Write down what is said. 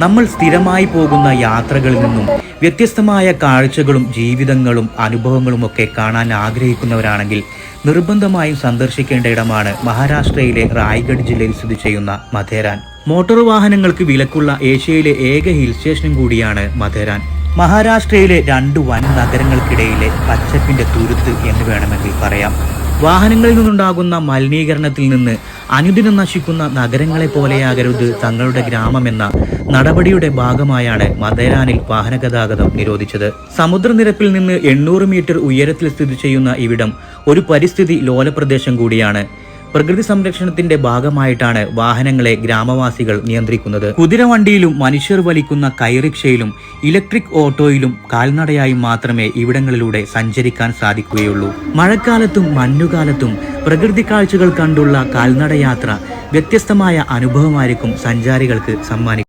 നമ്മൾ സ്ഥിരമായി പോകുന്ന യാത്രകളിൽ നിന്നും വ്യത്യസ്തമായ കാഴ്ചകളും ജീവിതങ്ങളും അനുഭവങ്ങളുമൊക്കെ കാണാൻ ആഗ്രഹിക്കുന്നവരാണെങ്കിൽ നിർബന്ധമായും സന്ദർശിക്കേണ്ട ഇടമാണ് മഹാരാഷ്ട്രയിലെ റായ്ഗഡ് ജില്ലയിൽ സ്ഥിതി ചെയ്യുന്ന മഥേരാൻ. മോട്ടോർ വാഹനങ്ങൾക്ക് വിലക്കുള്ള ഏഷ്യയിലെ ഏക ഹിൽ സ്റ്റേഷനും കൂടിയാണ് മഥേരാൻ. മഹാരാഷ്ട്രയിലെ 2 വൻ നഗരങ്ങൾക്കിടയിലെ പച്ചപ്പിന്റെ തുരുത്ത് എന്ന് വേണമെങ്കിൽ പറയാം. വാഹനങ്ങളിൽ നിന്നുണ്ടാകുന്ന മലിനീകരണത്തിൽ നിന്ന് അനുദിനം നശിക്കുന്ന നഗരങ്ങളെ പോലെയാകരുത് തങ്ങളുടെ ഗ്രാമമെന്ന നടപടിയുടെ ഭാഗമായാണ് മഥേരാനിൽ വാഹനഗതാഗതം നിരോധിച്ചത്. സമുദ്രനിരപ്പിൽ നിന്ന് 800 മീറ്റർ ഉയരത്തിൽ സ്ഥിതി ചെയ്യുന്ന ഇവിടം ഒരു പരിസ്ഥിതി ലോല പ്രദേശം കൂടിയാണ്. പ്രകൃതി സംരക്ഷണത്തിന്റെ ഭാഗമായിട്ടാണ് വാഹനങ്ങളെ ഗ്രാമവാസികൾ നിയന്ത്രിക്കുന്നത്. കുതിരവണ്ടിയിലും മനുഷ്യർ വലിക്കുന്ന കൈറിക്ഷയിലും ഇലക്ട്രിക് ഓട്ടോയിലും കാൽനടയായും മാത്രമേ ഇവിടങ്ങളിലൂടെ സഞ്ചരിക്കാൻ സാധിക്കുകയുള്ളൂ. മഴക്കാലത്തും മഞ്ഞുകാലത്തും പ്രകൃതി കാഴ്ചകൾ കണ്ടുള്ള കാൽനടയാത്ര വ്യത്യസ്തമായ അനുഭവമായിരിക്കും സഞ്ചാരികൾക്ക് സമ്മാനിക്കുന്നത്.